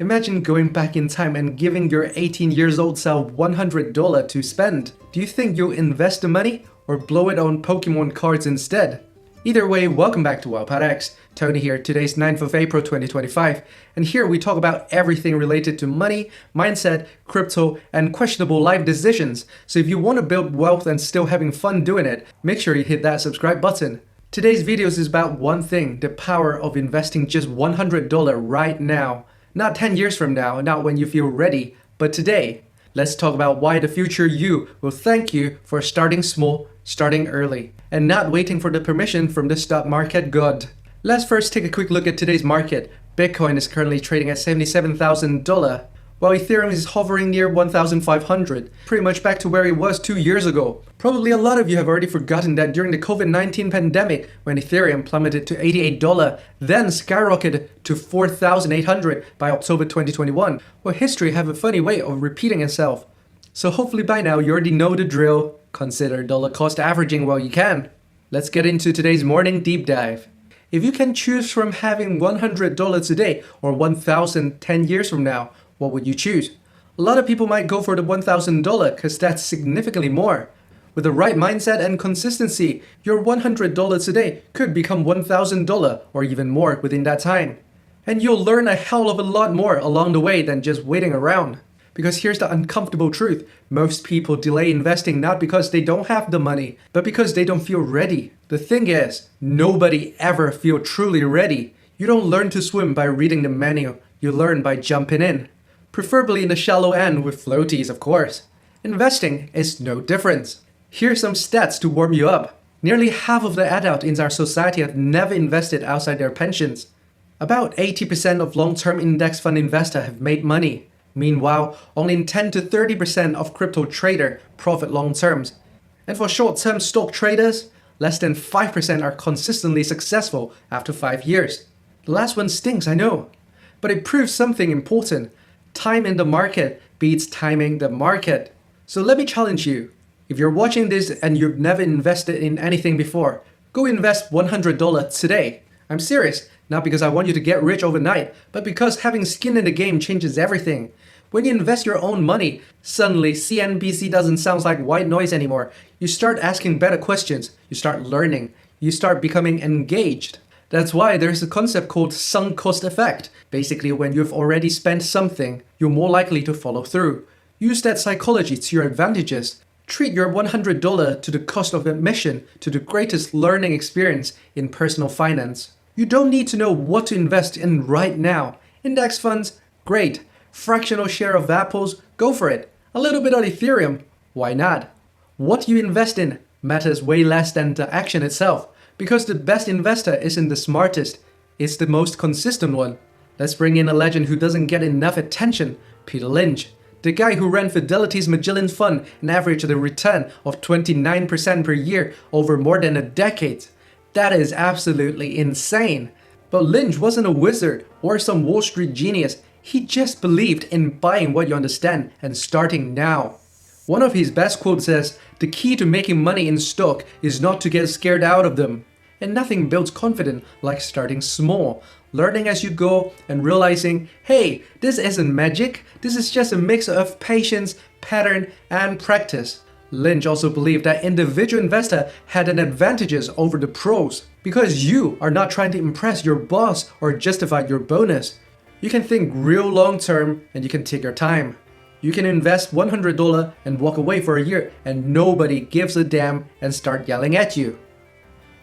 Imagine going back in time and giving your 18 years old self $100 to spend. Do you think you'll invest the money or blow it on Pokemon cards instead? Either way, welcome back to WildPodX. Tony here. Today's 9th of April 2025, and here we talk about everything related to money, mindset, crypto, and questionable life decisions. So if you want to build wealth and still having fun doing it, make sure you hit that subscribe button. Today's video is about one thing: the power of investing just $100 right now. Not 10 years from now, not when you feel ready, but today. Let's talk about why the future you will thank you for starting small, starting early, and not waiting for the permission from the stock market god. Let's first take a quick look at today's market. Bitcoin is currently trading at $77,000, while Ethereum is hovering near $1,500, pretty much back to where it was 2 years ago. Probably a lot of you have already forgotten that during the COVID-19 pandemic, when Ethereum plummeted to $88, then skyrocketed to $4,800 by October 2021. Well, history have a funny way of repeating itself. So hopefully by now you already know the drill. Consider dollar cost averaging while you can. Let's get into today's morning deep dive. If you can choose from having $100 today or $1,000 10 years from now, what would you choose? A lot of people might go for the $1,000 because that's significantly more. With the right mindset and consistency, your $100 today could become $1,000 or even more within that time. And you'll learn a hell of a lot more along the way than just waiting around. Because here's the uncomfortable truth: most people delay investing not because they don't have the money, but because they don't feel ready. The thing is, nobody ever feels truly ready. You don't learn to swim by reading the manual, you learn by jumping in. Preferably in the shallow end with floaties, of course. Investing is no different. Here's some stats to warm you up. Nearly half of the adults in our society have never invested outside their pensions. About 80% of long-term index fund investors have made money. Meanwhile, only 10 to 30% of crypto traders profit long terms. And for short-term stock traders, less than 5% are consistently successful after 5 years. The last one stinks, I know. But it proves something important. Time in the market beats timing the market. So let me challenge you. If you're watching this and you've never invested in anything before, go invest $100 today. I'm serious, not because I want you to get rich overnight, but because having skin in the game changes everything. When you invest your own money, suddenly CNBC doesn't sound like white noise anymore. You start asking better questions, you start learning, you start becoming engaged. That's why there's a concept called sunk cost effect. Basically, when you've already spent something, you're more likely to follow through. Use that psychology to your advantages. Treat your $100 to the cost of admission to the greatest learning experience in personal finance. You don't need to know what to invest in right now. Index funds? Great. Fractional share of Apples? Go for it. A little bit on Ethereum? Why not? What you invest in matters way less than the action itself, because the best investor isn't the smartest, it's the most consistent one. Let's bring in a legend who doesn't get enough attention: Peter Lynch. The guy who ran Fidelity's Magellan Fund and averaged a return of 29% per year over more than a decade. That is absolutely insane. But Lynch wasn't a wizard or some Wall Street genius. He just believed in buying what you understand and starting now. One of his best quotes says, "The key to making money in stock is not to get scared out of them." And nothing builds confidence like starting small, learning as you go and realizing, hey, this isn't magic, this is just a mix of patience, pattern, and practice. Lynch also believed that individual investor had an advantages over the pros because you are not trying to impress your boss or justify your bonus. You can think real long term and you can take your time. You can invest $100 and walk away for a year and nobody gives a damn and start yelling at you.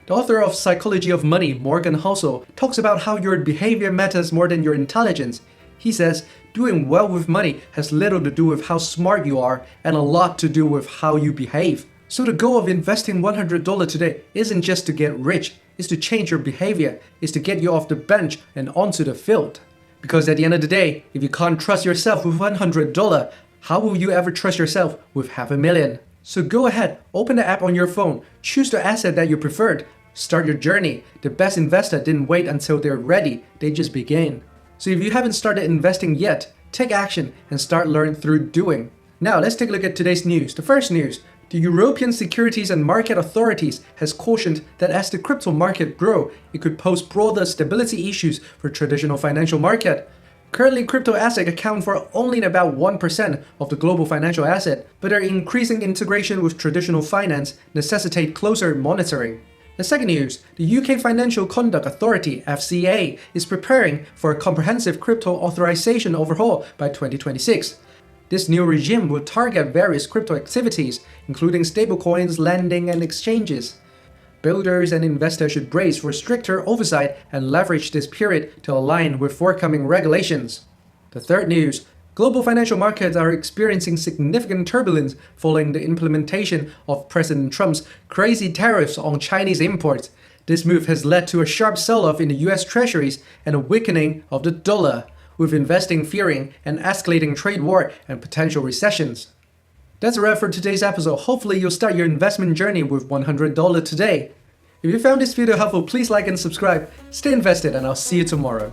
The author of Psychology of Money, Morgan Housel, talks about how your behavior matters more than your intelligence. He says, doing well with money has little to do with how smart you are and a lot to do with how you behave. So the goal of investing $100 today isn't just to get rich, it's to change your behavior, it's to get you off the bench and onto the field. Because at the end of the day, if you can't trust yourself with $100, how will you ever trust yourself with $500,000? So go ahead, open the app on your phone, choose the asset that you preferred, start your journey. The best investor didn't wait until they're ready, they just began. So if you haven't started investing yet, take action and start learning through doing. Now let's take a look at today's news. The first news: the European Securities and Market Authorities has cautioned that as the crypto market grows, it could pose broader stability issues for traditional financial market. Currently, crypto assets account for only about 1% of the global financial asset, but their increasing integration with traditional finance necessitate closer monitoring. The second news, the UK Financial Conduct Authority (FCA) is preparing for a comprehensive crypto authorization overhaul by 2026. This new regime will target various crypto activities, including stablecoins, lending, and exchanges. Builders and investors should brace for stricter oversight and leverage this period to align with forthcoming regulations. The third news, global financial markets are experiencing significant turbulence following the implementation of President Trump's crazy tariffs on Chinese imports. This move has led to a sharp sell-off in the US Treasuries and a weakening of the dollar, with investing fearing an escalating trade war and potential recessions. That's a wrap for today's episode. Hopefully you'll start your investment journey with $100 today. If you found this video helpful, please like and subscribe. Stay invested and I'll see you tomorrow.